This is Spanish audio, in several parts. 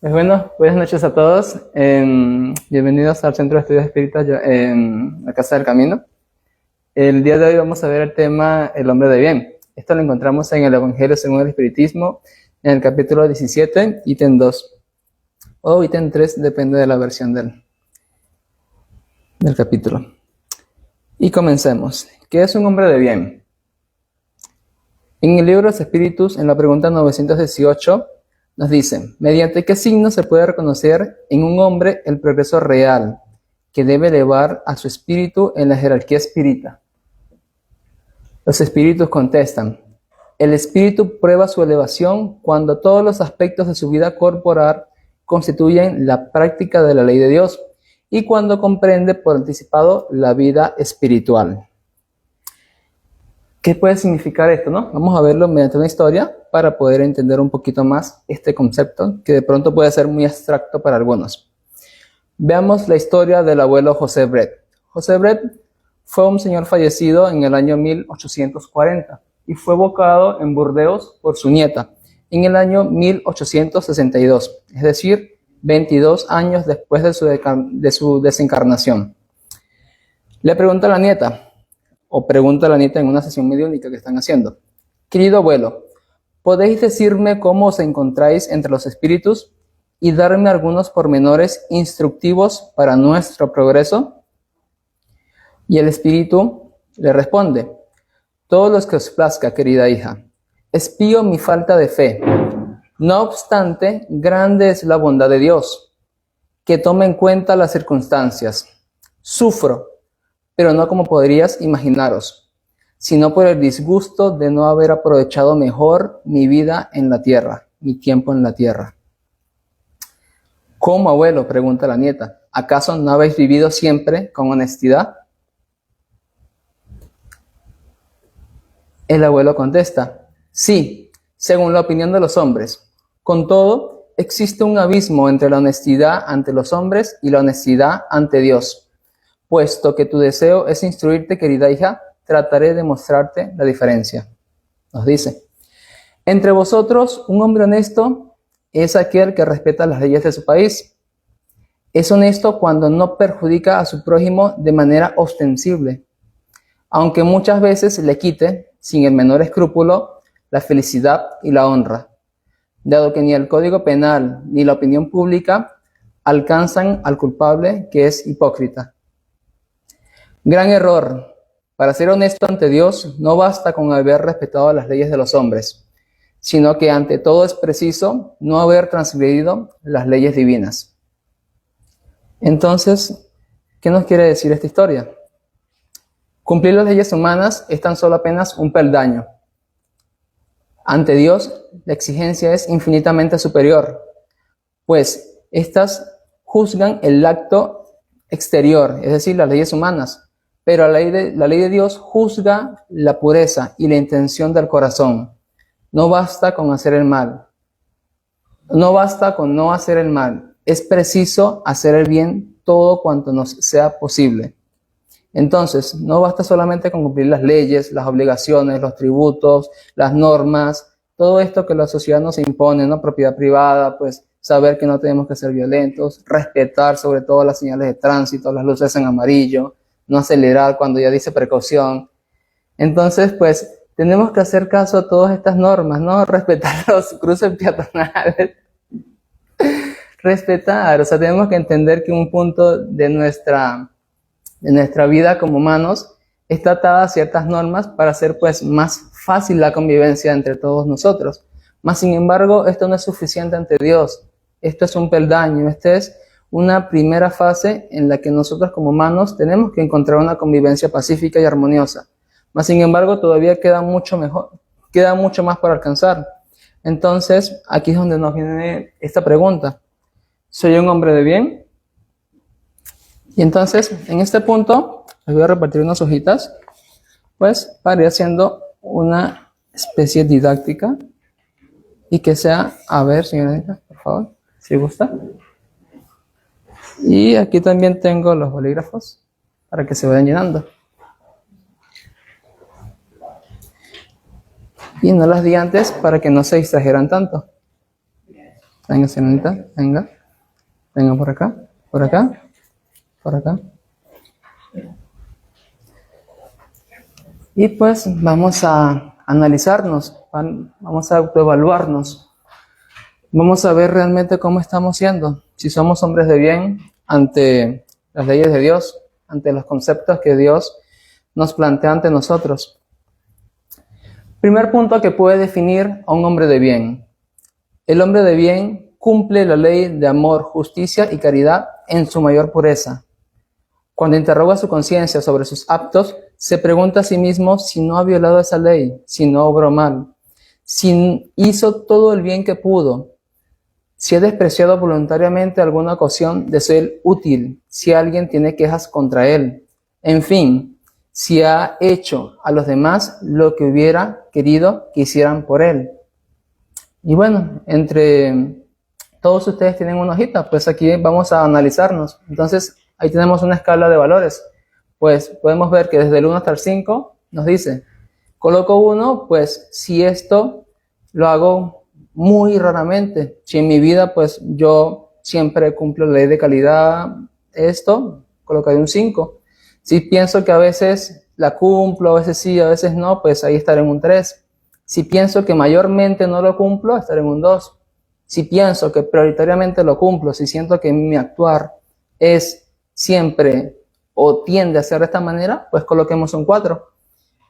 Pues bueno, buenas noches a todos. Bienvenidos al Centro de Estudios Espíritas en la Casa del Camino. El día de hoy vamos a ver el tema El hombre de bien. Esto lo encontramos en el Evangelio según el Espiritismo, en el capítulo 17, ítem 2. O ítem 3, depende de la versión del capítulo. Y comencemos. ¿Qué es un hombre de bien? En el libro de los Espíritus, en la pregunta 918, nos dicen, ¿mediante qué signo se puede reconocer en un hombre el progreso real que debe elevar a su espíritu en la jerarquía espírita? Los espíritus contestan, el espíritu prueba su elevación cuando todos los aspectos de su vida corporal constituyen la práctica de la ley de Dios y cuando comprende por anticipado la vida espiritual. ¿Qué puede significar esto, no? Vamos a verlo mediante una historia para poder entender un poquito más este concepto que de pronto puede ser muy abstracto para algunos. Veamos la historia del abuelo José Bret. José Bret fue un señor fallecido en el año 1840 y fue evocado en Burdeos por su nieta en el año 1862, es decir, 22 años después de su desencarnación. Le pregunta a la nieta en una sesión mediúnica que están haciendo, querido abuelo, ¿podéis decirme cómo os encontráis entre los espíritus y darme algunos pormenores instructivos para nuestro progreso? Y el espíritu le responde, todos los que os plazca, querida hija, espío mi falta de fe. No obstante, grande es la bondad de Dios, que toma en cuenta las circunstancias. Sufro, pero no como podrías imaginaros, sino por el disgusto de no haber aprovechado mejor mi vida en la tierra, mi tiempo en la tierra. ¿Cómo, abuelo?, pregunta la nieta. ¿Acaso no habéis vivido siempre con honestidad? El abuelo contesta, sí, según la opinión de los hombres. Con todo, existe un abismo entre la honestidad ante los hombres y la honestidad ante Dios. Puesto que tu deseo es instruirte, querida hija, trataré de mostrarte la diferencia. Nos dice, entre vosotros, un hombre honesto es aquel que respeta las leyes de su país. Es honesto cuando no perjudica a su prójimo de manera ostensible, aunque muchas veces le quite, sin el menor escrúpulo, la felicidad y la honra, dado que ni el Código Penal ni la opinión pública alcanzan al culpable que es hipócrita. Gran error. Para ser honesto ante Dios, no basta con haber respetado las leyes de los hombres, sino que ante todo es preciso no haber transgredido las leyes divinas. Entonces, ¿qué nos quiere decir esta historia? Cumplir las leyes humanas es tan solo apenas un peldaño. Ante Dios, la exigencia es infinitamente superior, pues estas juzgan el acto exterior, es decir, las leyes humanas, pero la ley de Dios juzga la pureza y la intención del corazón. No basta con hacer el mal. No basta con no hacer el mal. Es preciso hacer el bien todo cuanto nos sea posible. Entonces, no basta solamente con cumplir las leyes, las obligaciones, los tributos, las normas, todo esto que la sociedad nos impone, ¿no? Propiedad privada, pues saber que no tenemos que ser violentos, respetar sobre todo las señales de tránsito, las luces en amarillo, no acelerar cuando ya dice precaución. Entonces, pues, tenemos que hacer caso a todas estas normas, ¿no? Respetar los cruces peatonales. Respetar, o sea, tenemos que entender que un punto de nuestra vida como humanos está atada a ciertas normas para hacer, pues, más fácil la convivencia entre todos nosotros. Mas, sin embargo, esto no es suficiente ante Dios. Esto es un peldaño, esta es una primera fase en la que nosotros como humanos tenemos que encontrar una convivencia pacífica y armoniosa. Mas, sin embargo, todavía queda mucho más por alcanzar. Entonces, aquí es donde nos viene esta pregunta. ¿Soy un hombre de bien? Y entonces, en este punto, les voy a repartir unas hojitas, pues, para ir haciendo una especie didáctica y que sea, a ver, señorita, por favor, si gusta. Y aquí también tengo los bolígrafos para que se vayan llenando. Y no las di antes para que no se distrajeran tanto. Venga, señorita, venga. Venga por acá, por acá, por acá. Y pues vamos a analizarnos, vamos a autoevaluarnos. Vamos a ver realmente cómo estamos siendo, si somos hombres de bien ante las leyes de Dios, ante los conceptos que Dios nos plantea ante nosotros. Primer punto que puede definir a un hombre de bien. El hombre de bien cumple la ley de amor, justicia y caridad en su mayor pureza. Cuando interroga su conciencia sobre sus actos, se pregunta a sí mismo si no ha violado esa ley, si no obró mal, si hizo todo el bien que pudo, si ha despreciado voluntariamente alguna ocasión de ser útil, si alguien tiene quejas contra él, en fin, si ha hecho a los demás lo que hubiera querido que hicieran por él. Y bueno, entre todos ustedes tienen una hojita, pues aquí vamos a analizarnos. Entonces, ahí tenemos una escala de valores. Pues podemos ver que desde el 1 hasta el 5 nos dice, coloco 1, pues si esto lo hago muy raramente. Si en mi vida, pues yo siempre cumplo la ley de calidad, esto, colocaré un 5. Si pienso que a veces la cumplo, a veces sí, a veces no, pues ahí estaré en un 3. Si pienso que mayormente no lo cumplo, estaré en un 2. Si pienso que prioritariamente lo cumplo, si siento que mi actuar es siempre o tiende a ser de esta manera, pues coloquemos un 4.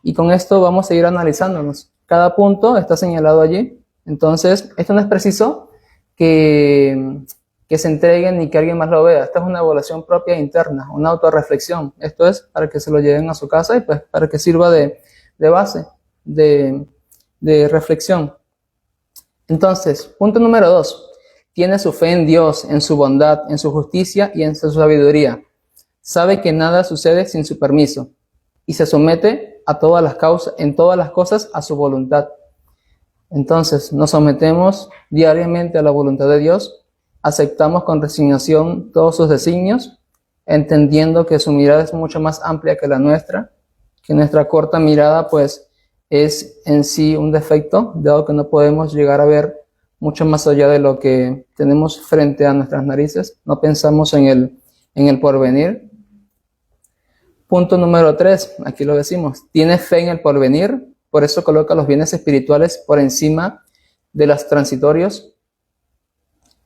Y con esto vamos a ir analizándonos. Cada punto está señalado allí. Entonces, esto no es preciso que se entreguen ni que alguien más lo vea. Esta es una evaluación propia e interna, una autorreflexión. Esto es para que se lo lleven a su casa y pues para que sirva de base, de reflexión. Entonces, punto número 2. Tiene su fe en Dios, en su bondad, en su justicia y en su sabiduría. Sabe que nada sucede sin su permiso y se somete a todas las causas, en todas las cosas a su voluntad. Entonces, nos sometemos diariamente a la voluntad de Dios, aceptamos con resignación todos sus designios, entendiendo que su mirada es mucho más amplia que la nuestra, que nuestra corta mirada pues es en sí un defecto, dado que no podemos llegar a ver mucho más allá de lo que tenemos frente a nuestras narices, no pensamos en el porvenir. Punto número 3, aquí lo decimos, tiene fe en el porvenir, por eso coloca los bienes espirituales por encima de los transitorios.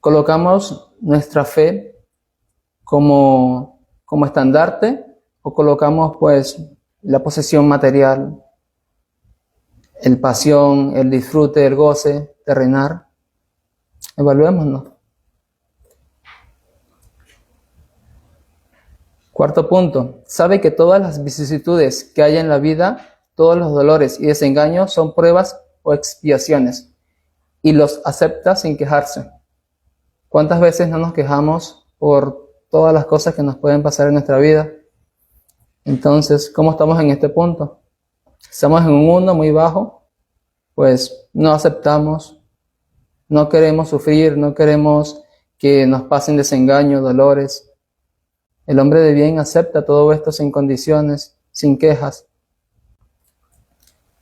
Colocamos nuestra fe como estandarte o colocamos pues la posesión material, el pasión, el disfrute, el goce terrenal. Evaluémonos. Cuarto punto, sabe que todas las vicisitudes que hay en la vida, todos los dolores y desengaños son pruebas o expiaciones y los acepta sin quejarse. ¿Cuántas veces no nos quejamos por todas las cosas que nos pueden pasar en nuestra vida? Entonces, ¿cómo estamos en este punto? Estamos en un 1 muy bajo, pues no aceptamos, no queremos sufrir, no queremos que nos pasen desengaños, dolores. El hombre de bien acepta todo esto sin condiciones, sin quejas.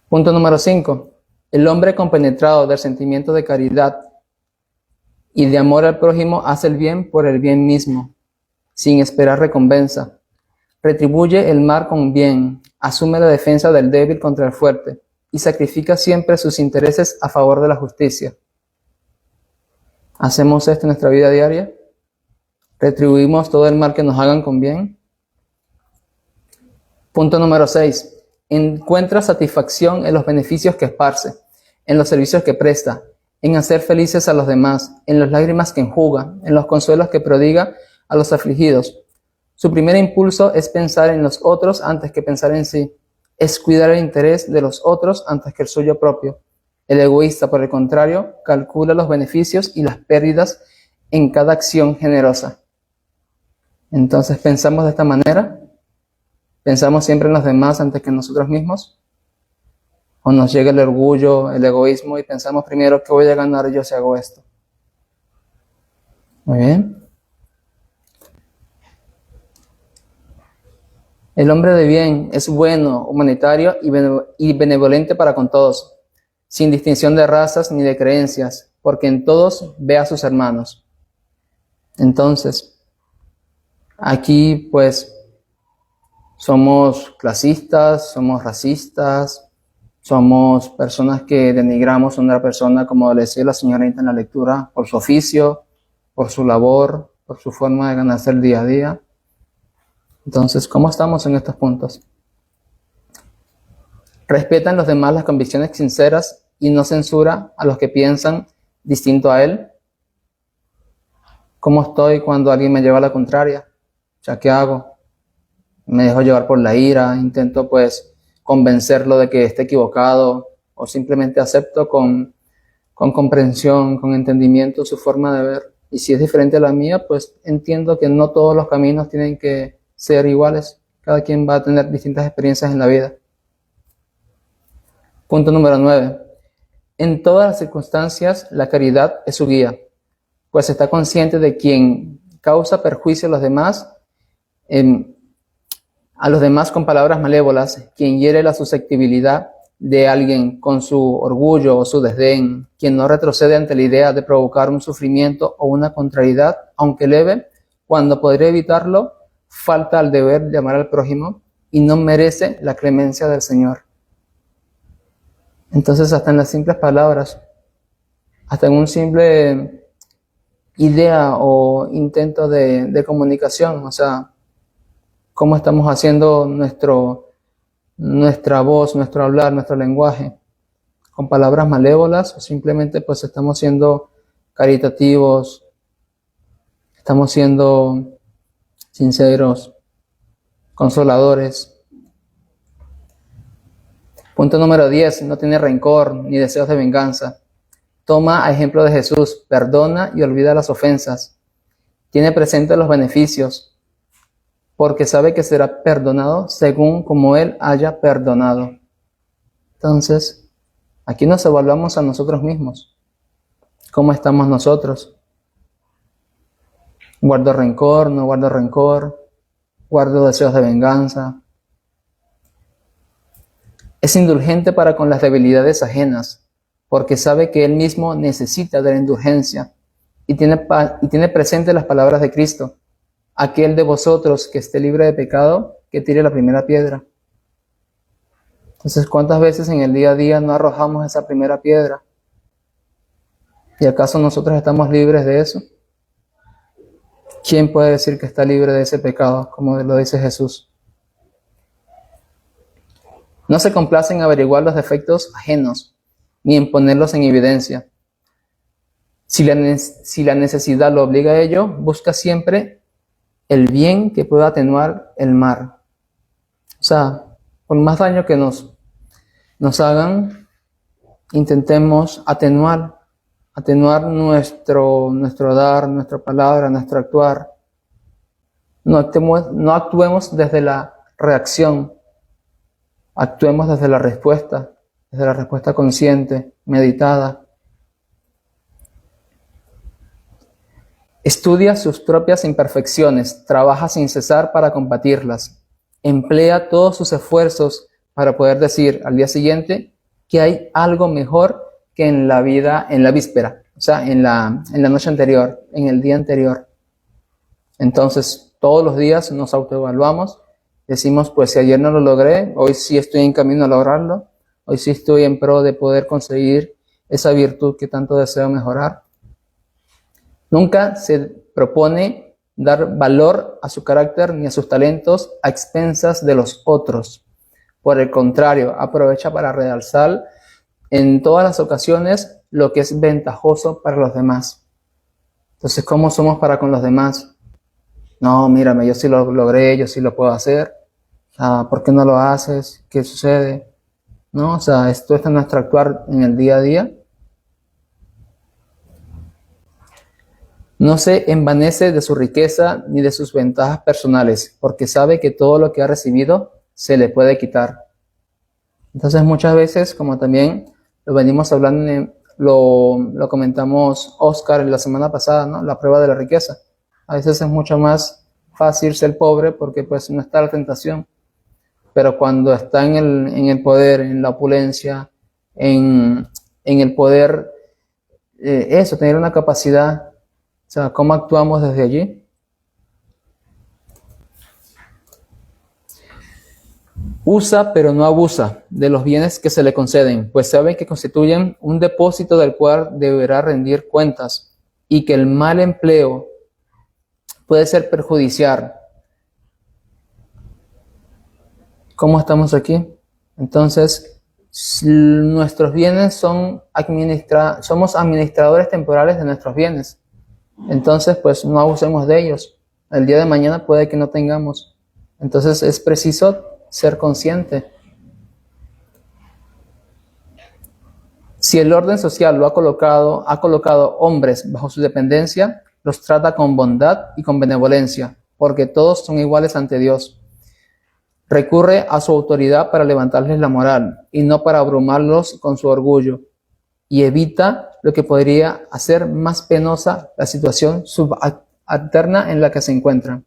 Punto número 5. El hombre compenetrado del sentimiento de caridad y de amor al prójimo hace el bien por el bien mismo, sin esperar recompensa. Retribuye el mal con bien, asume la defensa del débil contra el fuerte y sacrifica siempre sus intereses a favor de la justicia. ¿Hacemos esto en nuestra vida diaria? ¿Retribuimos todo el mal que nos hagan con bien? Punto número 6. Encuentra satisfacción en los beneficios que esparce, en los servicios que presta, en hacer felices a los demás, en las lágrimas que enjuga, en los consuelos que prodiga a los afligidos. Su primer impulso es pensar en los otros antes que pensar en sí. Es cuidar el interés de los otros antes que el suyo propio. El egoísta, por el contrario, calcula los beneficios y las pérdidas en cada acción generosa. Entonces, ¿pensamos de esta manera? ¿Pensamos siempre en los demás antes que en nosotros mismos? ¿O nos llega el orgullo, el egoísmo y pensamos primero qué voy a ganar yo si hago esto? Muy bien. El hombre de bien es bueno, humanitario y benevolente para con todos, sin distinción de razas ni de creencias. porque en todos ve a sus hermanos. Entonces, aquí pues somos clasistas, somos racistas, somos personas que denigramos a una persona, como le decía la señorita en la lectura, por su oficio, por su labor, por su forma de ganarse el día a día. Entonces, ¿cómo estamos en estos puntos? ¿Respetan los demás las convicciones sinceras y no censura a los que piensan distinto a él? ¿Cómo estoy cuando alguien me lleva a la contraria? O sea, ¿qué hago? Me dejo llevar por la ira, intento pues convencerlo de que esté equivocado, o simplemente acepto con comprensión, con entendimiento su forma de ver. Y si es diferente a la mía, pues entiendo que no todos los caminos tienen que ser iguales. Cada quien va a tener distintas experiencias en la vida. Punto número 9. En todas las circunstancias, la caridad es su guía, pues está consciente de quien causa perjuicio a los demás con palabras malévolas, quien hiere la susceptibilidad de alguien con su orgullo o su desdén, quien no retrocede ante la idea de provocar un sufrimiento o una contrariedad, aunque leve, cuando podría evitarlo, falta al deber de amar al prójimo y no merece la clemencia del Señor. Entonces, hasta en las simples palabras, hasta en un simple idea o intento de comunicación, o sea, cómo estamos haciendo nuestra voz, nuestro hablar, nuestro lenguaje, con palabras malévolas, o simplemente pues estamos siendo caritativos, estamos siendo sinceros, consoladores. Punto número 10, no tiene rencor ni deseos de venganza. Toma a ejemplo de Jesús, perdona y olvida las ofensas. Tiene presente los beneficios, porque sabe que será perdonado según como Él haya perdonado. Entonces, aquí nos evaluamos a nosotros mismos. ¿Cómo estamos nosotros? ¿Guardo rencor? ¿No guardo rencor? ¿Guardo deseos de venganza? Es indulgente para con las debilidades ajenas, porque sabe que Él mismo necesita de la indulgencia y tiene presente las palabras de Cristo. Aquel de vosotros que esté libre de pecado, que tire la primera piedra. Entonces, ¿cuántas veces en el día a día no arrojamos esa primera piedra? ¿Y acaso nosotros estamos libres de eso? ¿Quién puede decir que está libre de ese pecado, como lo dice Jesús? No se complace en averiguar los defectos ajenos, ni en ponerlos en evidencia. Si la necesidad lo obliga a ello, busca siempre el bien que pueda atenuar el mal. O sea, por más daño que nos hagan, intentemos atenuar nuestro dar, nuestra palabra, nuestro actuar. No actuemos desde la reacción, actuemos desde la respuesta consciente, meditada. Estudia sus propias imperfecciones, trabaja sin cesar para combatirlas, emplea todos sus esfuerzos para poder decir al día siguiente que hay algo mejor que en la víspera, o sea, en la noche anterior, en el día anterior. Entonces, todos los días nos autoevaluamos, decimos, pues si ayer no lo logré, hoy sí estoy en camino a lograrlo, hoy sí estoy en pro de poder conseguir esa virtud que tanto deseo mejorar. Nunca se propone dar valor a su carácter ni a sus talentos a expensas de los otros. Por el contrario, aprovecha para realzar en todas las ocasiones lo que es ventajoso para los demás. Entonces, ¿cómo somos para con los demás? No, mírame, yo sí lo logré, yo sí lo puedo hacer. ¿Por qué no lo haces? ¿Qué sucede? No, o sea, esto está en nuestro actuar en el día a día. No se envanece de su riqueza ni de sus ventajas personales, porque sabe que todo lo que ha recibido se le puede quitar. Entonces, muchas veces, como también lo venimos hablando, lo comentamos Oscar en la semana pasada, ¿no? La prueba de la riqueza. A veces es mucho más fácil ser pobre porque pues no está la tentación. Pero cuando está en el poder, en la opulencia, en el poder eso, tener una capacidad, o sea, cómo actuamos desde allí. Usa, pero no abusa de los bienes que se le conceden, pues sabe que constituyen un depósito del cual deberá rendir cuentas y que el mal empleo puede ser perjudicial. ¿Cómo estamos aquí? Entonces, nuestros bienes somos administradores temporales de nuestros bienes. Entonces, pues no abusemos de ellos. El día de mañana puede que no tengamos. Entonces, es preciso ser consciente. Si el orden social ha colocado hombres bajo su dependencia, los trata con bondad y con benevolencia, porque todos son iguales ante Dios. Recurre a su autoridad para levantarles la moral y no para abrumarlos con su orgullo, y evita lo que podría hacer más penosa la situación subalterna en la que se encuentran.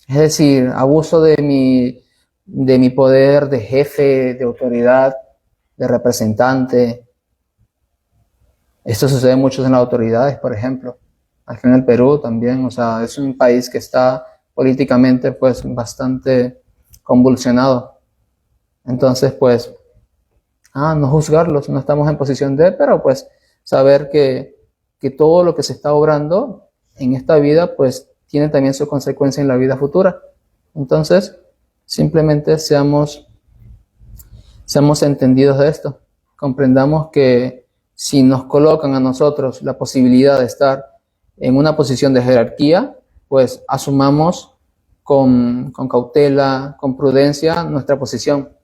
Es decir, abuso de mi poder de jefe, de autoridad, de representante. Esto sucede mucho en las autoridades, por ejemplo. Aquí en el Perú también, o sea, es un país que está políticamente pues bastante convulsionado. Entonces, pues, no juzgarlos, no estamos en posición de, pero pues saber que todo lo que se está obrando en esta vida, pues tiene también su consecuencia en la vida futura. Entonces, simplemente seamos entendidos de esto. Comprendamos que si nos colocan a nosotros la posibilidad de estar en una posición de jerarquía, pues asumamos con cautela, con prudencia nuestra posición.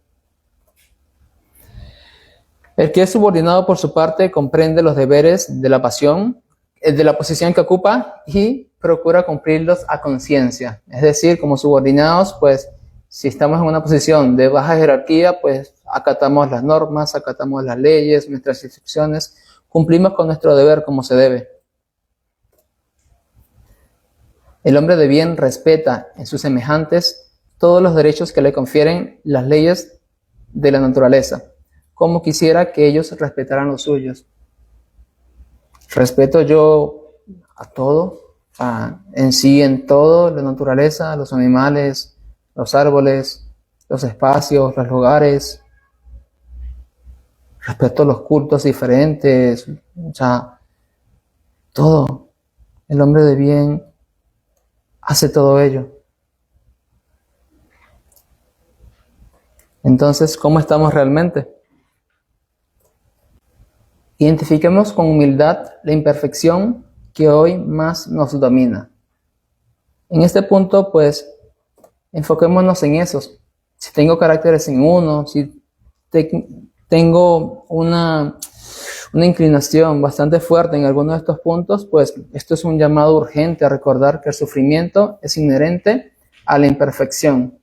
El que es subordinado por su parte comprende los deberes de la pasión, de la posición que ocupa y procura cumplirlos a conciencia. Es decir, como subordinados, pues si estamos en una posición de baja jerarquía, pues acatamos las normas, acatamos las leyes, nuestras instrucciones, cumplimos con nuestro deber como se debe. El hombre de bien respeta en sus semejantes todos los derechos que le confieren las leyes de la naturaleza, como quisiera que ellos respetaran los suyos. Respeto yo a todo, en todo, la naturaleza, los animales, los árboles, los espacios, los lugares. Respeto los cultos diferentes, o sea, todo. El hombre de bien hace todo ello. Entonces, ¿cómo estamos realmente? Identifiquemos con humildad la imperfección que hoy más nos domina. En este punto, pues, enfoquémonos en esos. Si tengo caracteres en uno, si tengo una inclinación bastante fuerte en alguno de estos puntos, pues esto es un llamado urgente a recordar que el sufrimiento es inherente a la imperfección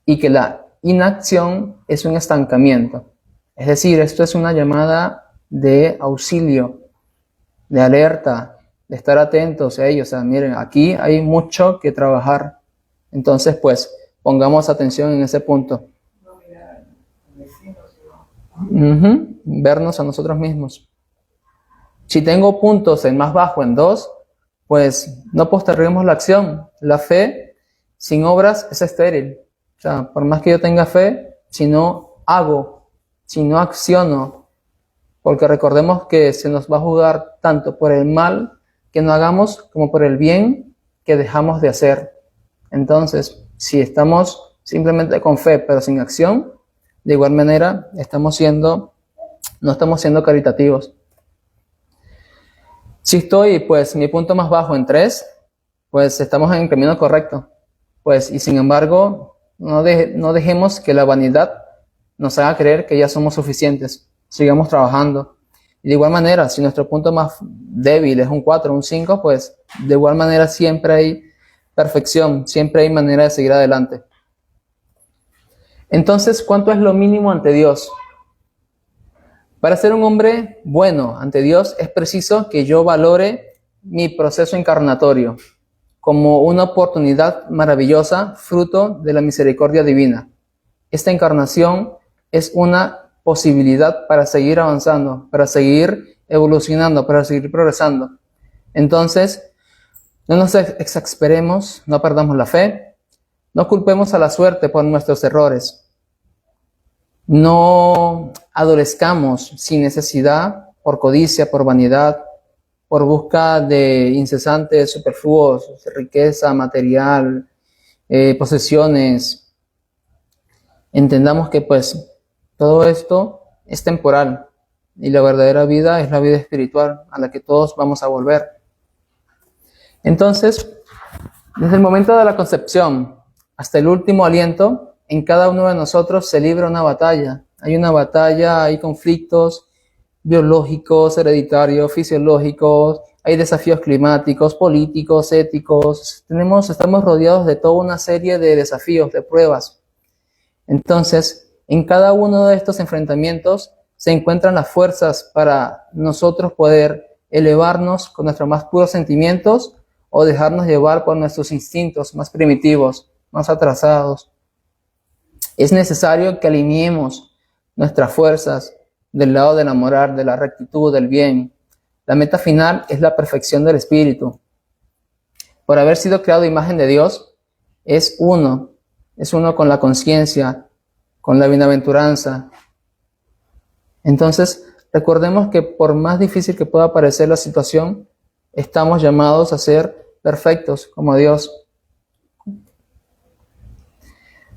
y que la inacción es un estancamiento. Es decir, esto es una llamada de auxilio, de alerta, de estar atentos a ellos. O sea, miren, aquí hay mucho que trabajar. Entonces, pues, pongamos atención en ese punto. Vernos a nosotros mismos. Si tengo puntos en más bajo, en 2, pues no posterguemos la acción. La fe sin obras es estéril. O sea, por más que yo tenga fe, si no hago, si no acciono, porque recordemos que se nos va a juzgar tanto por el mal que no hagamos como por el bien que dejamos de hacer. Entonces, si estamos simplemente con fe pero sin acción, de igual manera no estamos siendo caritativos. Si estoy, pues, mi punto más bajo en 3, pues estamos en el camino correcto. Pues, y sin embargo, no dejemos que la vanidad nos haga creer que ya somos suficientes. Sigamos trabajando. Y de igual manera, si nuestro punto más débil es un 4, un 5, pues de igual manera siempre hay perfección, siempre hay manera de seguir adelante. Entonces, ¿cuánto es lo mínimo ante Dios? Para ser un hombre bueno ante Dios es preciso que yo valore mi proceso encarnatorio como una oportunidad maravillosa, fruto de la misericordia divina. Esta encarnación es una posibilidad para seguir avanzando, para seguir evolucionando, para seguir progresando. Entonces, no nos exasperemos, no perdamos la fe, no culpemos a la suerte por nuestros errores, no adolezcamos sin necesidad por codicia, por vanidad, por busca de incesantes superfluos, riqueza material, posesiones. Entendamos que pues todo esto es temporal y la verdadera vida es la vida espiritual a la que todos vamos a volver. Entonces, desde el momento de la concepción hasta el último aliento, en cada uno de nosotros se libra una batalla. Hay una batalla, hay conflictos biológicos, hereditarios, fisiológicos, hay desafíos climáticos, políticos, éticos. Estamos rodeados de toda una serie de desafíos, de pruebas. Entonces, en cada uno de estos enfrentamientos se encuentran las fuerzas para nosotros poder elevarnos con nuestros más puros sentimientos o dejarnos llevar por nuestros instintos más primitivos, más atrasados. Es necesario que alineemos nuestras fuerzas del lado de la moral, de la rectitud, del bien. La meta final es la perfección del espíritu. Por haber sido creado a imagen de Dios, es uno con la conciencia, con la bienaventuranza. Entonces, recordemos que por más difícil que pueda parecer la situación, estamos llamados a ser perfectos como Dios.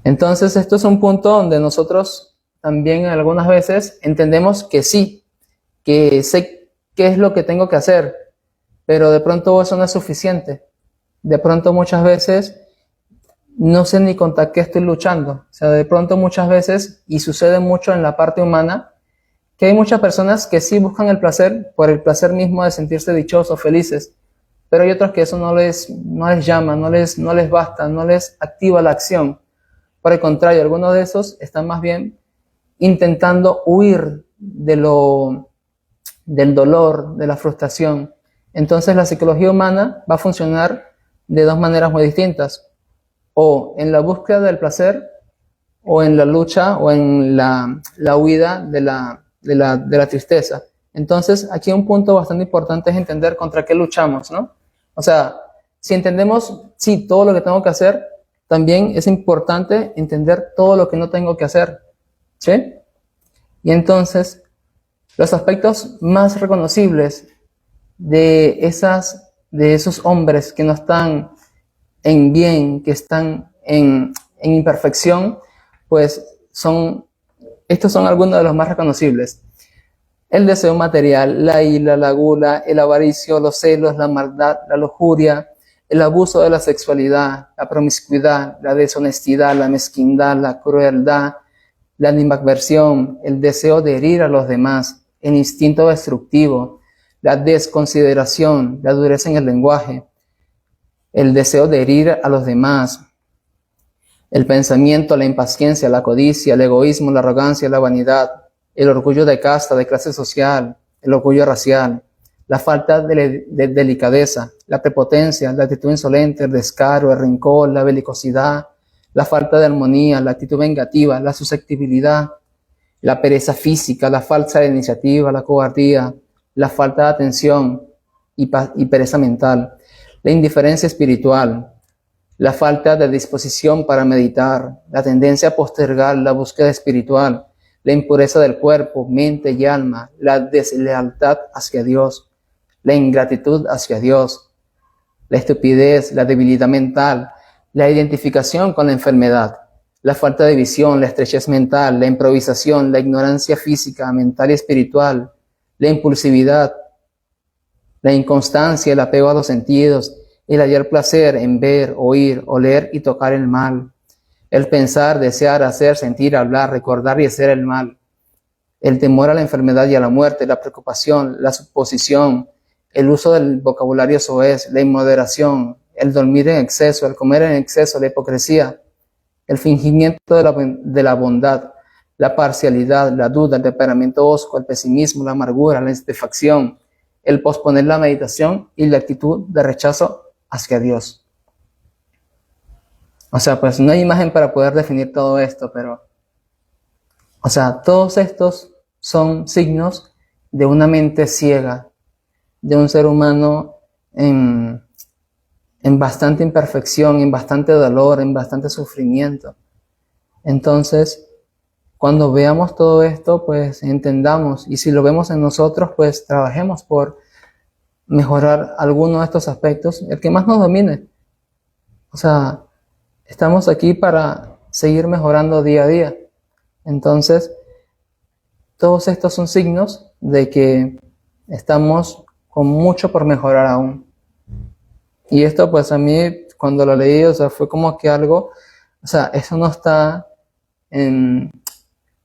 Entonces, esto es un punto donde nosotros también algunas veces entendemos que sí, que sé qué es lo que tengo que hacer, pero de pronto eso no es suficiente. De pronto muchas veces no sé ni contra qué estoy luchando. O sea, de pronto muchas veces, y sucede mucho en la parte humana, que hay muchas personas que sí buscan el placer por el placer mismo de sentirse dichosos, felices, pero hay otros que eso no les llama, no les basta, no les activa la acción. Por el contrario, algunos de esos están más bien intentando huir del dolor, de la frustración. Entonces la psicología humana va a funcionar de dos maneras muy distintas, o en la búsqueda del placer, o en la lucha, o en la huida de la tristeza. Entonces aquí un punto bastante importante es entender contra qué luchamos, ¿no? O sea, si entendemos, sí, todo lo que tengo que hacer, también es importante entender todo lo que no tengo que hacer, ¿sí? Y entonces, los aspectos más reconocibles de esos hombres que no están en bien, que están en imperfección, pues estos son algunos de los más reconocibles. El deseo material, la ira, la gula, el avaricio, los celos, la maldad, la lujuria, el abuso de la sexualidad, la promiscuidad, la deshonestidad, la mezquindad, la crueldad, la animadversión, el deseo de herir a los demás, el instinto destructivo, la desconsideración, la dureza en el lenguaje, el deseo de herir a los demás, el pensamiento, la impaciencia, la codicia, el egoísmo, la arrogancia, la vanidad, el orgullo de casta, de clase social, el orgullo racial, la falta de delicadeza, la prepotencia, la actitud insolente, el descaro, el rencor, la belicosidad, la falta de armonía, la actitud vengativa, la susceptibilidad, la pereza física, la falta de iniciativa, la cobardía, la falta de atención y pereza mental, la indiferencia espiritual, la falta de disposición para meditar, la tendencia a postergar la búsqueda espiritual, la impureza del cuerpo, mente y alma, la deslealtad hacia Dios, la ingratitud hacia Dios, la estupidez, la debilidad mental, la identificación con la enfermedad, la falta de visión, la estrechez mental, la improvisación, la ignorancia física, mental y espiritual, la impulsividad, la inconstancia, el apego a los sentidos, el hallar placer en ver, oír, oler y tocar el mal, el pensar, desear, hacer, sentir, hablar, recordar y hacer el mal, el temor a la enfermedad y a la muerte, la preocupación, la suposición, el uso del vocabulario soez, la inmoderación, el dormir en exceso, el comer en exceso, la hipocresía, el fingimiento de la bondad, la parcialidad, la duda, el temperamento hosco, el pesimismo, la amargura, la estupefacción, el posponer la meditación y la actitud de rechazo hacia Dios. O sea, pues no hay imagen para poder definir todo esto, pero, o sea, todos estos son signos de una mente ciega, de un ser humano en bastante imperfección, en bastante dolor, en bastante sufrimiento. Entonces, cuando veamos todo esto, pues entendamos, y si lo vemos en nosotros, pues trabajemos por mejorar alguno de estos aspectos, el que más nos domine. O sea, estamos aquí para seguir mejorando día a día. Entonces, todos estos son signos de que estamos con mucho por mejorar aún. Y esto pues a mí cuando lo leí, o sea, fue como que algo, o sea, eso no está en...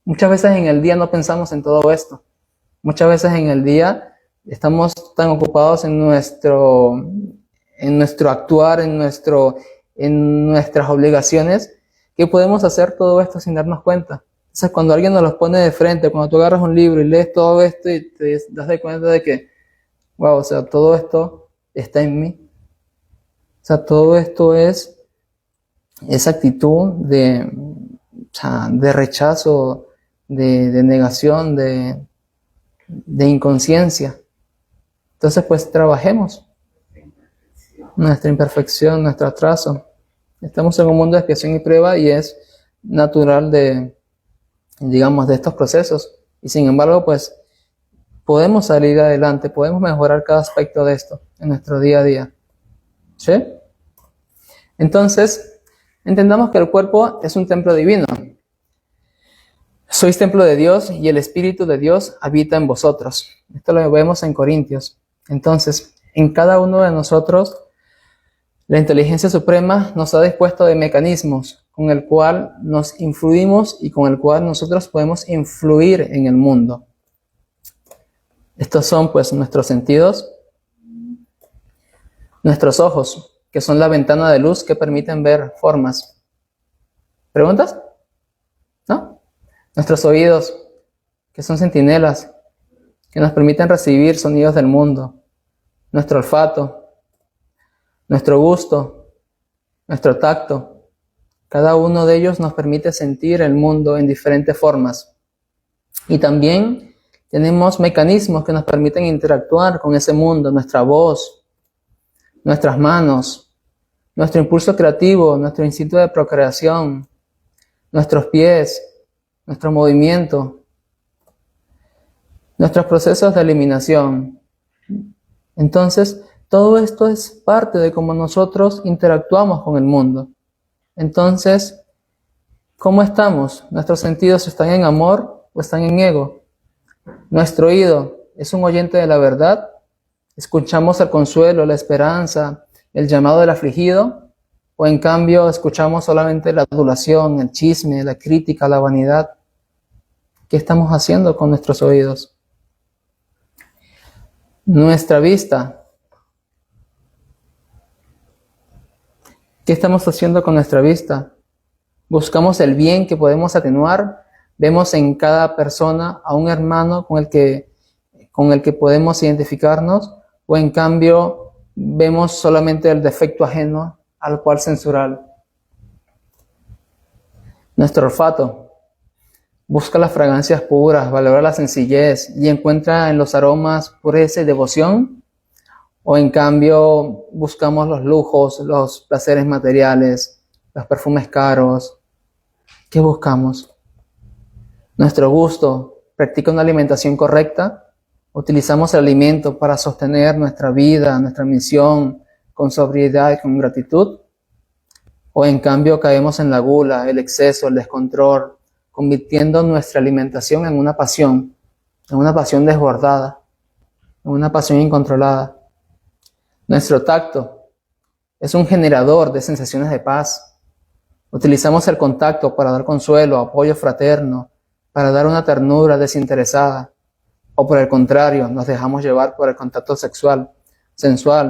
Muchas veces en el día no pensamos en todo esto. Muchas veces en el día estamos tan ocupados en nuestro actuar, en nuestras obligaciones, que podemos hacer todo esto sin darnos cuenta. Entonces, cuando alguien nos los pone de frente, cuando tú agarras un libro y lees todo esto y te das de cuenta de que, wow, o sea, todo esto está en mí. O sea, todo esto es esa actitud de rechazo, de negación, de inconsciencia. Entonces, pues, trabajemos nuestra imperfección, nuestro atraso. Estamos en un mundo de expiación y prueba y es natural de estos procesos. Y sin embargo, pues, podemos salir adelante, podemos mejorar cada aspecto de esto en nuestro día a día. ¿Sí? Entonces, entendamos que el cuerpo es un templo divino. Sois templo de Dios y el Espíritu de Dios habita en vosotros. Esto lo vemos en Corintios. Entonces, en cada uno de nosotros, la inteligencia suprema nos ha dispuesto de mecanismos con el cual nos influimos y con el cual nosotros podemos influir en el mundo. Estos son pues nuestros sentidos, nuestros ojos, que son la ventana de luz que permiten ver formas. ¿Preguntas? ¿No? Nuestros oídos, que son centinelas, que nos permiten recibir sonidos del mundo. Nuestro olfato, nuestro gusto, nuestro tacto. Cada uno de ellos nos permite sentir el mundo en diferentes formas. Y también tenemos mecanismos que nos permiten interactuar con ese mundo, nuestra voz, nuestras manos, nuestro impulso creativo, nuestro instinto de procreación, nuestros pies, nuestro movimiento, nuestros procesos de eliminación. Entonces, todo esto es parte de cómo nosotros interactuamos con el mundo. Entonces, ¿cómo estamos? ¿Nuestros sentidos están en amor o están en ego? ¿Nuestro oído es un oyente de la verdad? ¿Escuchamos el consuelo, la esperanza, el llamado del afligido? ¿O en cambio escuchamos solamente la adulación, el chisme, la crítica, la vanidad? ¿Qué estamos haciendo con nuestros oídos? Nuestra vista. ¿Qué estamos haciendo con nuestra vista? ¿Buscamos el bien que podemos atenuar? ¿Vemos en cada persona a un hermano con el que podemos identificarnos? ¿O en cambio vemos solamente el defecto ajeno al cual censurar? Nuestro olfato. Busca las fragancias puras, valora la sencillez y encuentra en los aromas pureza y devoción. ¿O en cambio buscamos los lujos, los placeres materiales, los perfumes caros? ¿Qué buscamos? Nuestro gusto. ¿Practica una alimentación correcta? ¿Utilizamos el alimento para sostener nuestra vida, nuestra misión con sobriedad y con gratitud? ¿O en cambio caemos en la gula, el exceso, el descontrol, convirtiendo nuestra alimentación en una pasión desbordada, en una pasión incontrolada? Nuestro tacto es un generador de sensaciones de paz. Utilizamos el contacto para dar consuelo, apoyo fraterno, para dar una ternura desinteresada. O por el contrario, nos dejamos llevar por el contacto sensual,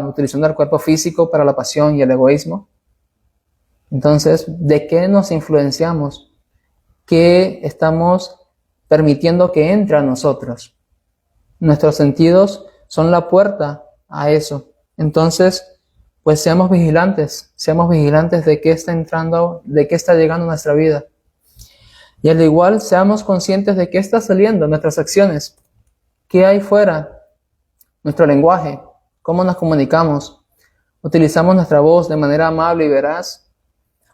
utilizando el cuerpo físico para la pasión y el egoísmo. Entonces, ¿de qué nos influenciamos? ¿Qué estamos permitiendo que entre a nosotros? Nuestros sentidos son la puerta a eso. Entonces, pues seamos vigilantes de qué está entrando, de qué está llegando a nuestra vida. Y al igual, seamos conscientes de qué está saliendo en nuestras acciones. ¿Qué hay fuera? Nuestro lenguaje. ¿Cómo nos comunicamos? ¿Utilizamos nuestra voz de manera amable y veraz?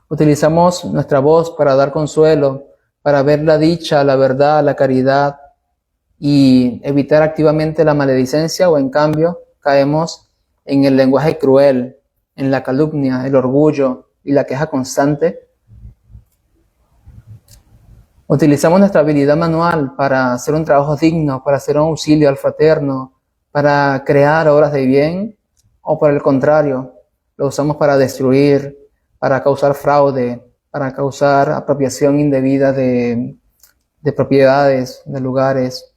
¿Utilizamos nuestra voz para dar consuelo, para ver la dicha, la verdad, la caridad y evitar activamente la maledicencia? ¿O en cambio caemos en el lenguaje cruel, en la calumnia, el orgullo y la queja constante? ¿Utilizamos nuestra habilidad manual para hacer un trabajo digno, para hacer un auxilio al fraterno, para crear obras de bien? ¿O por el contrario, lo usamos para destruir, para causar fraude, para causar apropiación indebida de propiedades, de lugares?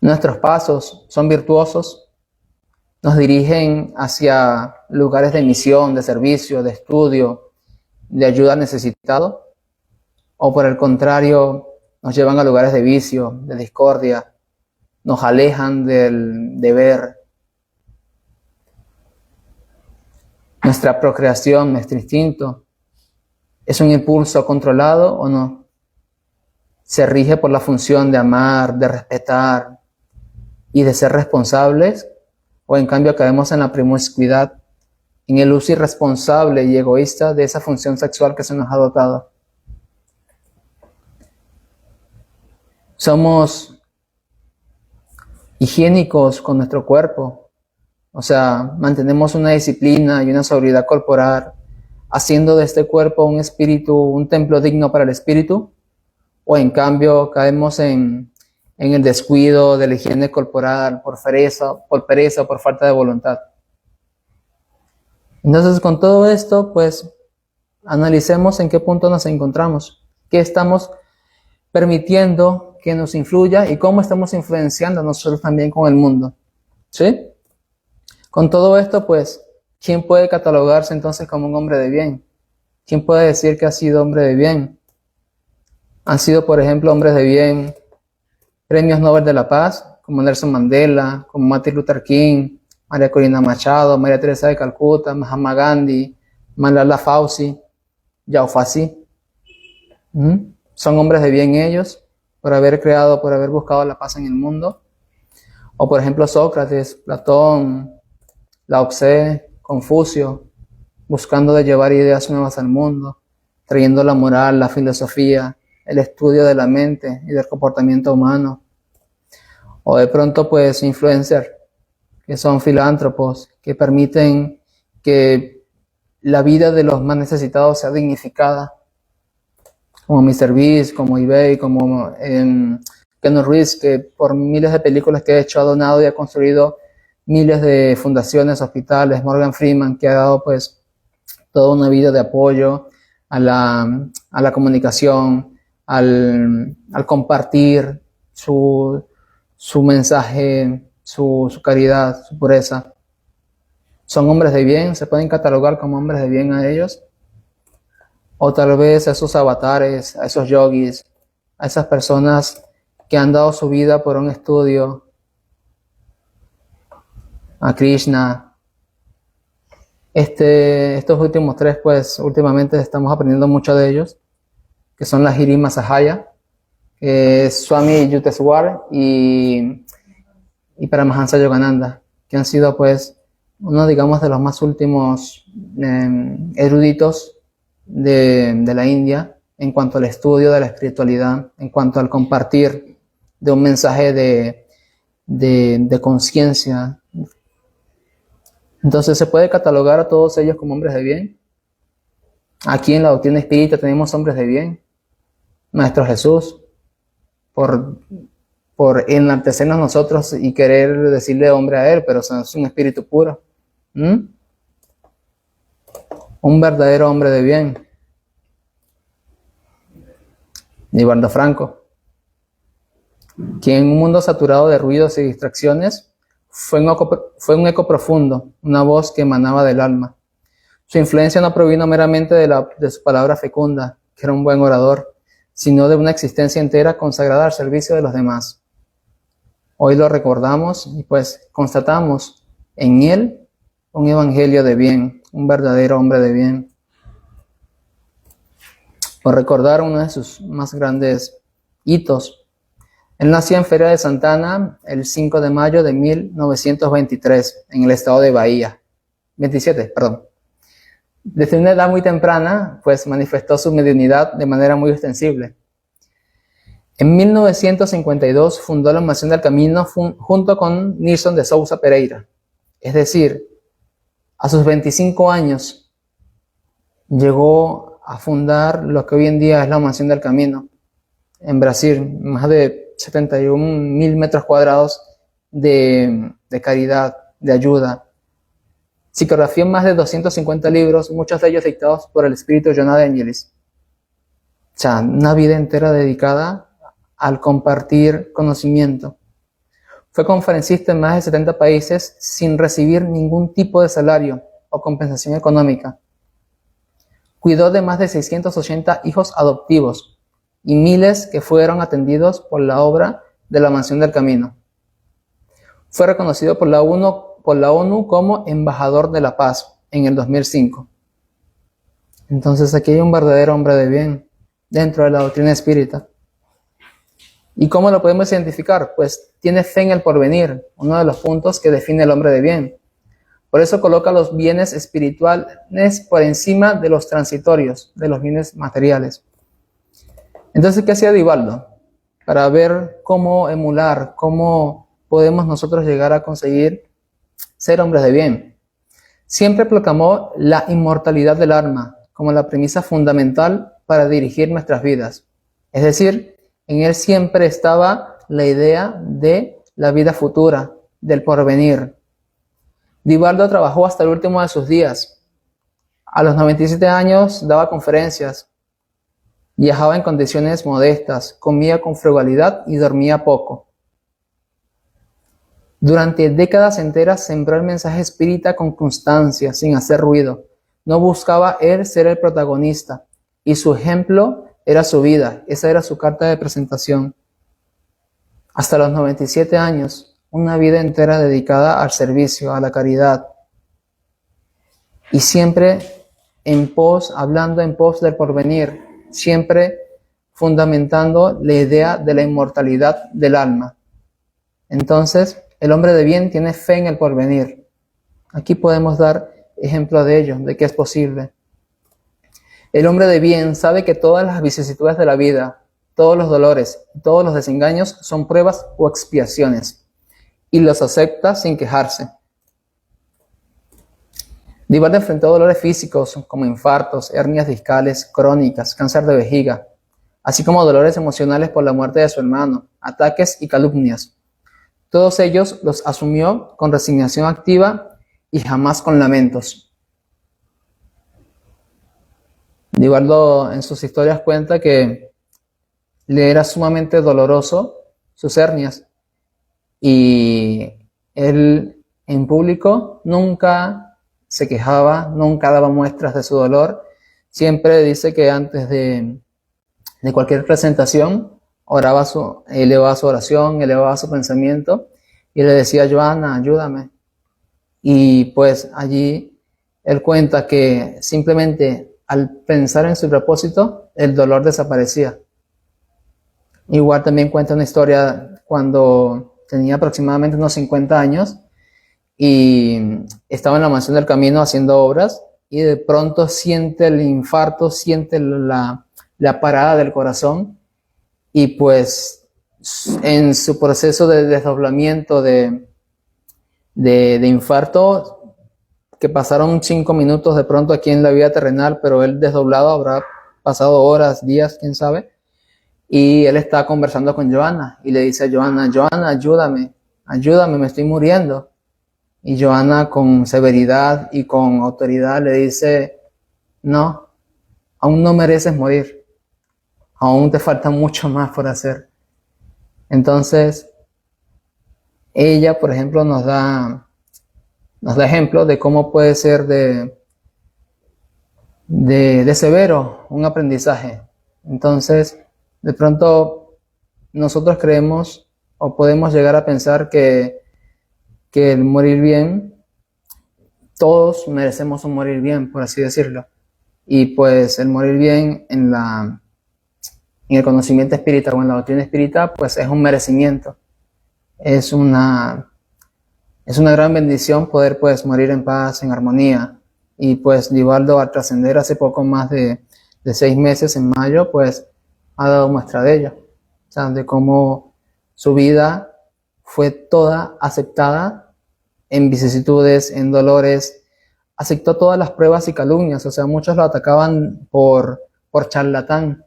¿Nuestros pasos son virtuosos? ¿Nos dirigen hacia lugares de misión, de servicio, de estudio, de ayuda al necesitado? ¿O por el contrario, nos llevan a lugares de vicio, de discordia, nos alejan del deber? Nuestra procreación, nuestro instinto, ¿es un impulso controlado o no? ¿Se rige por la función de amar, de respetar y de ser responsables? ¿O en cambio caemos en la promiscuidad, en el uso irresponsable y egoísta de esa función sexual que se nos ha dotado? Somos higiénicos con nuestro cuerpo, o sea, mantenemos una disciplina y una sobriedad corporal, haciendo de este cuerpo un espíritu, un templo digno para el espíritu, o en cambio caemos en el descuido de la higiene corporal por pereza o por falta de voluntad. Entonces, con todo esto, pues, analicemos en qué punto nos encontramos, qué estamos permitiendo que nos influya y cómo estamos influenciando nosotros también con el mundo. ¿Sí? Con todo esto, pues, ¿quién puede catalogarse entonces como un hombre de bien? ¿Quién puede decir que ha sido hombre de bien? Han sido, por ejemplo, hombres de bien, premios Nobel de la Paz, como Nelson Mandela, como Martin Luther King, María Corina Machado, María Teresa de Calcuta, Mahatma Gandhi, Malala Fauci, Yao Fassi. Son hombres de bien ellos, por haber creado, por haber buscado la paz en el mundo. O por ejemplo Sócrates, Platón, Lao Tse, Confucio, buscando de llevar ideas nuevas al mundo, trayendo la moral, la filosofía, el estudio de la mente y del comportamiento humano. O de pronto pues influencers, que son filántropos, que permiten que la vida de los más necesitados sea dignificada, como MrBeast, como eBay, como Keanu Reeves, que por miles de películas que ha hecho ha donado y ha construido miles de fundaciones, hospitales, Morgan Freeman, que ha dado pues toda una vida de apoyo a la comunicación, al compartir su mensaje, su caridad, su pureza. ¿Son hombres de bien? ¿Se pueden catalogar como hombres de bien a ellos? O tal vez a esos avatares, a esos yogis, a esas personas que han dado su vida por un estudio, a Krishna. Estos últimos tres, pues últimamente estamos aprendiendo mucho de ellos, que son la Hiri Masahaya, Swami Yukteswar y Paramahansa Yogananda, que han sido pues uno, digamos, de los más últimos eruditos de la India en cuanto al estudio de la espiritualidad, en cuanto al compartir de un mensaje de conciencia. Entonces, ¿se puede catalogar a todos ellos como hombres de bien? Aquí en la doctrina espírita tenemos hombres de bien. Maestro Jesús, por enaltecernos nosotros y querer decirle hombre a él, pero es un espíritu puro. Un verdadero hombre de bien. Nivaldo Franco, quien en un mundo saturado de ruidos y distracciones fue un eco profundo, una voz que emanaba del alma. Su influencia no provino meramente de su palabra fecunda, que era un buen orador, sino de una existencia entera consagrada al servicio de los demás. Hoy lo recordamos y pues constatamos en él un evangelio de bien, un verdadero hombre de bien. Por recordar uno de sus más grandes hitos, Él nació en Feria de Santana el 5 de mayo de 1923 en el estado de Bahía. 27, perdón. Desde una edad muy temprana, pues manifestó su mediunidad de manera muy ostensible. En 1952 fundó la Mansión del Camino junto con Nilson de Souza Pereira. Es decir, a sus 25 años llegó a fundar lo que hoy en día es la Mansión del Camino en Brasil, más de 71.000 metros cuadrados de caridad, de ayuda. Psicografió más de 250 libros, muchos de ellos dictados por el espíritu Joana de Angelis. O sea, una vida entera dedicada al compartir conocimiento. Fue conferencista en más de 70 países sin recibir ningún tipo de salario o compensación económica. Cuidó de más de 680 hijos adoptivos y miles que fueron atendidos por la obra de la Mansión del Camino. Fue reconocido por la ONU como embajador de la paz en el 2005. Entonces aquí hay un verdadero hombre de bien dentro de la doctrina espírita. ¿Y cómo lo podemos identificar? Pues tiene fe en el porvenir, uno de los puntos que define el hombre de bien. Por eso coloca los bienes espirituales por encima de los transitorios, de los bienes materiales. Entonces, ¿qué hacía Divaldo? Para ver cómo emular, cómo podemos nosotros llegar a conseguir ser hombres de bien. Siempre proclamó la inmortalidad del alma como la premisa fundamental para dirigir nuestras vidas. Es decir, en él siempre estaba la idea de la vida futura, del porvenir. Divaldo trabajó hasta el último de sus días. A los 97 años daba conferencias, viajaba en condiciones modestas, comía con frugalidad y dormía poco. Durante décadas enteras sembró el mensaje espírita con constancia, sin hacer ruido. No buscaba él ser el protagonista, y su ejemplo era su vida. Esa era su carta de presentación. Hasta los 97 años, una vida entera dedicada al servicio, a la caridad. Y siempre hablando en pos del porvenir, siempre fundamentando la idea de la inmortalidad del alma. Entonces, el hombre de bien tiene fe en el porvenir. Aquí podemos dar ejemplo de ello, de que es posible. El hombre de bien sabe que todas las vicisitudes de la vida, todos los dolores, todos los desengaños son pruebas o expiaciones, y los acepta sin quejarse. Divaldo enfrentó dolores físicos como infartos, hernias discales, crónicas, cáncer de vejiga, así como dolores emocionales por la muerte de su hermano, ataques y calumnias. Todos ellos los asumió con resignación activa y jamás con lamentos. Divaldo en sus historias cuenta que le era sumamente doloroso sus hernias y él en público nunca se quejaba, nunca daba muestras de su dolor. Siempre dice que antes de cualquier presentación elevaba su oración, elevaba su pensamiento y le decía: Joana, ayúdame. Y pues allí él cuenta que simplemente al pensar en su propósito, el dolor desaparecía. Igual también cuenta una historia cuando tenía aproximadamente unos 50 años y estaba en la Mansión del Camino haciendo obras y de pronto siente el infarto, siente la parada del corazón y pues en su proceso de desdoblamiento de infarto, que pasaron 5 minutos de pronto aquí en la vida terrenal, pero él desdoblado habrá pasado horas, días, quién sabe, y él está conversando con Joana y le dice a Joana: Joana, ayúdame, me estoy muriendo. Y Joana con severidad y con autoridad le dice: no, aún no mereces morir, aún te falta mucho más por hacer. Entonces, ella, por ejemplo, nos da ejemplo de cómo puede ser de severo un aprendizaje. Entonces, de pronto, nosotros creemos o podemos llegar a pensar que el morir bien, todos merecemos un morir bien, por así decirlo. Y pues el morir bien en la en el conocimiento espírita o en la doctrina espírita, pues es un merecimiento. Es una gran bendición poder pues morir en paz, en armonía. Y pues Divaldo, al trascender hace poco más de 6 meses, en mayo, pues ha dado muestra de ello. O sea, de cómo su vida fue toda aceptada en vicisitudes, en dolores. Aceptó todas las pruebas y calumnias. O sea, muchos lo atacaban por charlatán,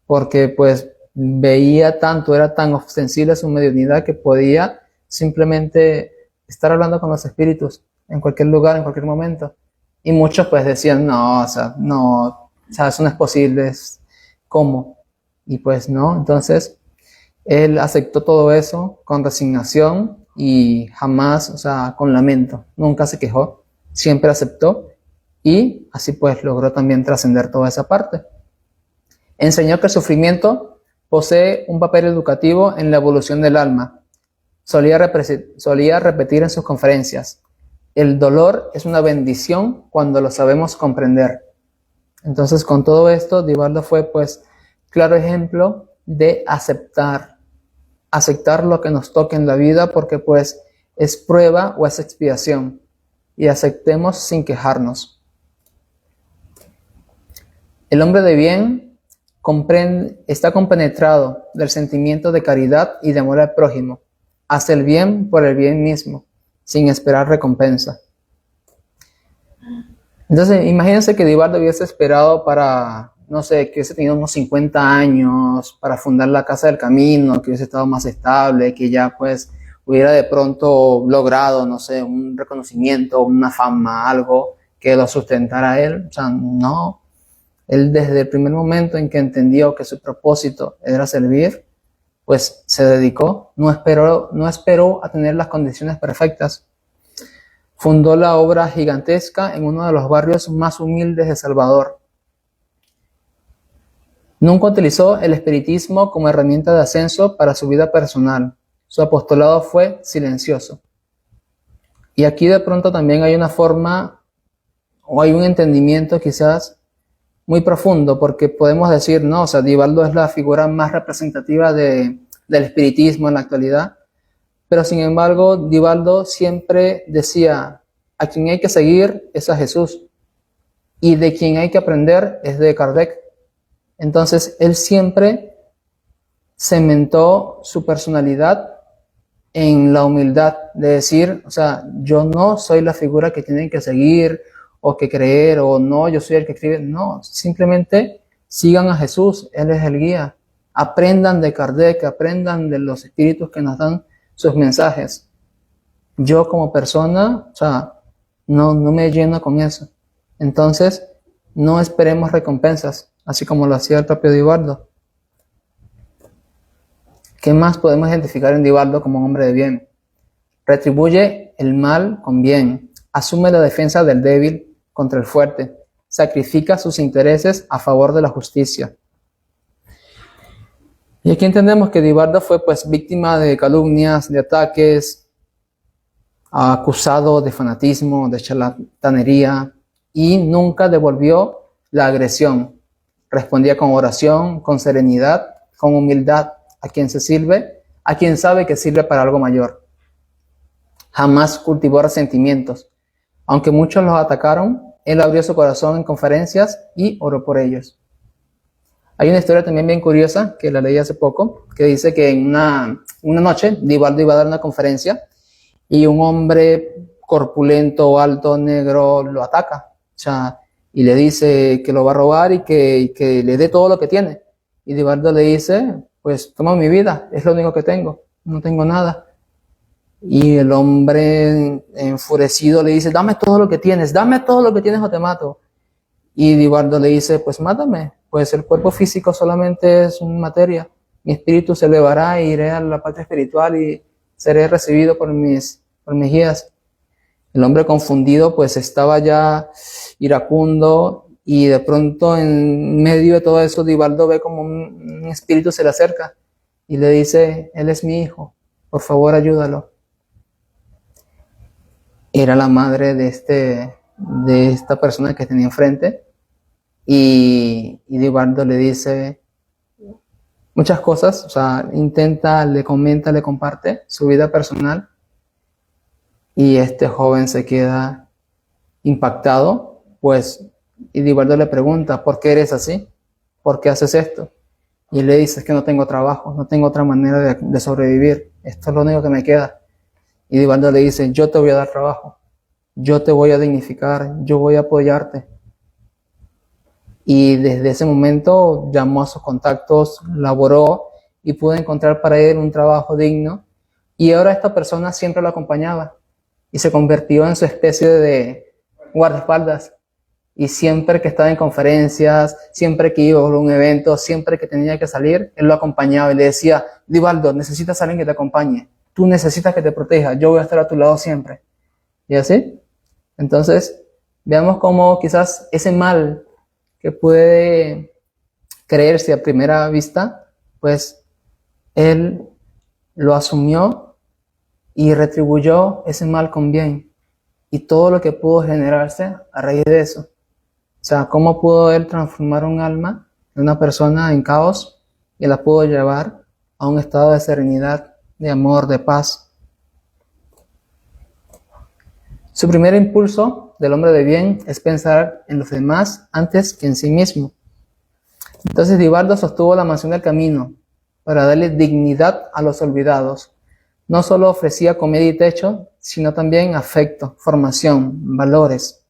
porque pues veía tanto, era tan ostensible su mediunidad que podía simplemente estar hablando con los espíritus en cualquier lugar, en cualquier momento. Y muchos pues decían, no, o sea, eso no es posible, ¿cómo? Y pues no, entonces él aceptó todo eso con resignación y jamás, o sea, con lamento, nunca se quejó, siempre aceptó y así pues logró también trascender toda esa parte. Enseñó que el sufrimiento posee un papel educativo en la evolución del alma. Solía repetir en sus conferencias: el dolor es una bendición cuando lo sabemos comprender. Entonces, con todo esto, Divaldo fue, pues, claro ejemplo de aceptar lo que nos toque en la vida, porque, pues, es prueba o es expiación, y aceptemos sin quejarnos. El hombre de bien está compenetrado del sentimiento de caridad y de amor al prójimo. Hace el bien por el bien mismo, sin esperar recompensa. Entonces, imagínense que Divaldo hubiese esperado para, no sé, que hubiese tenido unos 50 años para fundar la Casa del Camino, que hubiese estado más estable, que ya pues hubiera de pronto logrado, no sé, un reconocimiento, una fama, algo que lo sustentara a él. O sea, no. Él desde el primer momento en que entendió que su propósito era servir, pues se dedicó, no esperó a tener las condiciones perfectas. Fundó la obra gigantesca en uno de los barrios más humildes de Salvador. Nunca utilizó el espiritismo como herramienta de ascenso para su vida personal. Su apostolado fue silencioso. Y aquí de pronto también hay una forma, o hay un entendimiento quizás muy profundo, porque podemos decir, no, o sea, Divaldo es la figura más representativa del espiritismo en la actualidad, pero sin embargo, Divaldo siempre decía, a quien hay que seguir es a Jesús, y de quien hay que aprender es de Kardec. Entonces, él siempre cementó su personalidad en la humildad, de decir, o sea, yo no soy la figura que tienen que seguir, o que creer, o no, yo soy el que escribe. No, simplemente sigan a Jesús, Él es el guía. Aprendan de Kardec, aprendan de los espíritus que nos dan sus mensajes. Yo como persona, o sea, no me lleno con eso. Entonces, no esperemos recompensas, así como lo hacía el propio Divaldo. ¿Qué más podemos identificar en Divaldo como un hombre de bien? Retribuye el mal con bien, asume la defensa del débil contra el fuerte, sacrifica sus intereses a favor de la justicia. Y aquí entendemos que Divaldo fue pues víctima de calumnias, de ataques, acusado de fanatismo, de charlatanería, y nunca devolvió la agresión. Respondía con oración, con serenidad, con humildad a quien se sirve, a quien sabe que sirve para algo mayor. Jamás cultivó resentimientos. Aunque muchos los atacaron, él abrió su corazón en conferencias y oró por ellos. Hay una historia también bien curiosa, que la leí hace poco, que dice que en una noche Divaldo iba a dar una conferencia y un hombre corpulento, alto, negro, lo ataca. O sea, y le dice que lo va a robar y que le dé todo lo que tiene. Y Divaldo le dice, pues toma mi vida, es lo único que tengo, no tengo nada. Y el hombre enfurecido le dice, dame todo lo que tienes o te mato. Y Divaldo le dice, pues mátame, pues el cuerpo físico solamente es una materia, mi espíritu se elevará e iré a la patria espiritual y seré recibido por mis guías. El hombre confundido pues estaba ya iracundo, y de pronto en medio de todo eso Divaldo ve como un espíritu se le acerca y le dice, él es mi hijo, por favor ayúdalo. Era la madre de esta persona que tenía enfrente, y Divaldo le dice, muchas cosas, o sea, intenta, le comenta, le comparte su vida personal y este joven se queda impactado, pues, y Divaldo le pregunta, ¿por qué eres así? ¿Por qué haces esto? Y le dice, es que no tengo trabajo, no tengo otra manera de sobrevivir, esto es lo único que me queda. Y Divaldo le dice, yo te voy a dar trabajo, yo te voy a dignificar, yo voy a apoyarte. Y desde ese momento llamó a sus contactos, laboró y pudo encontrar para él un trabajo digno. Y ahora esta persona siempre lo acompañaba y se convirtió en su especie de guardaespaldas. Y siempre que estaba en conferencias, siempre que iba a un evento, siempre que tenía que salir, él lo acompañaba y le decía, Divaldo, necesitas a alguien que te acompañe. Tú necesitas que te proteja. Yo voy a estar a tu lado siempre. ¿Y así? Entonces, veamos cómo quizás ese mal que puede creerse a primera vista, pues él lo asumió y retribuyó ese mal con bien. Y todo lo que pudo generarse a raíz de eso. O sea, cómo pudo él transformar un alma de una persona en caos y la pudo llevar a un estado de serenidad, de amor, de paz. Su primer impulso del hombre de bien es pensar en los demás antes que en sí mismo. Entonces Divaldo sostuvo la mansión del camino para darle dignidad a los olvidados. No solo ofrecía comida y techo, sino también afecto, formación, valores.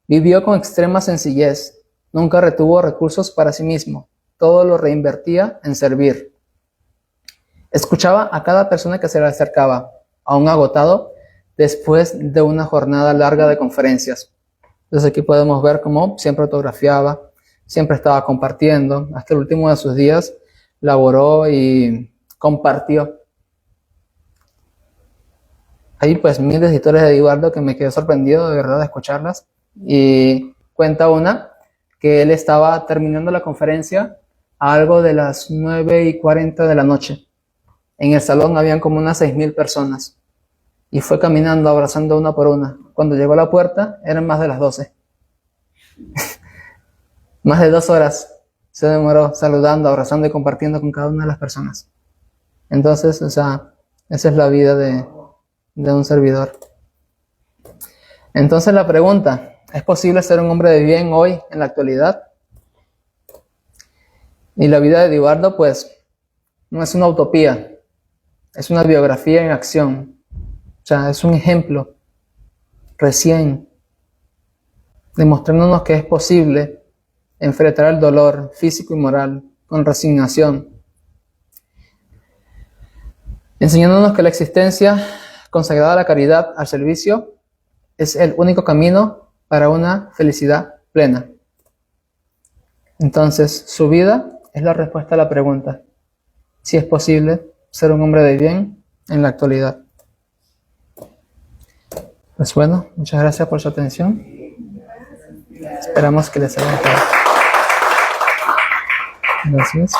Vivió con extrema sencillez, nunca retuvo recursos para sí mismo, todo lo reinvertía en servir. Escuchaba a cada persona que se le acercaba, aún agotado, después de una jornada larga de conferencias. Entonces aquí podemos ver cómo siempre autografiaba, siempre estaba compartiendo, hasta el último de sus días laboró y compartió. Hay pues miles de historias de Divaldo que me quedé sorprendido de verdad de escucharlas. Y cuenta una que él estaba terminando la conferencia a algo de las 9:40 de la noche. En el salón habían como unas 6,000 personas. Y fue caminando, abrazando una por una. Cuando llegó a la puerta, eran más de las 12. Más de 2 horas se demoró saludando, abrazando y compartiendo con cada una de las personas. Entonces, o sea, esa es la vida de un servidor. Entonces la pregunta, ¿es posible ser un hombre de bien hoy, en la actualidad? Y la vida de Divaldo, pues, no es una utopía, es una biografía en acción. O sea, es un ejemplo recién, demostrándonos que es posible enfrentar el dolor físico y moral con resignación, enseñándonos que la existencia consagrada a la caridad, al servicio, es el único camino para una felicidad plena. Entonces, su vida es la respuesta a la pregunta, si es posible ser un hombre de bien en la actualidad. Pues bueno, muchas gracias por su atención. Esperamos que les haya gustado. Gracias.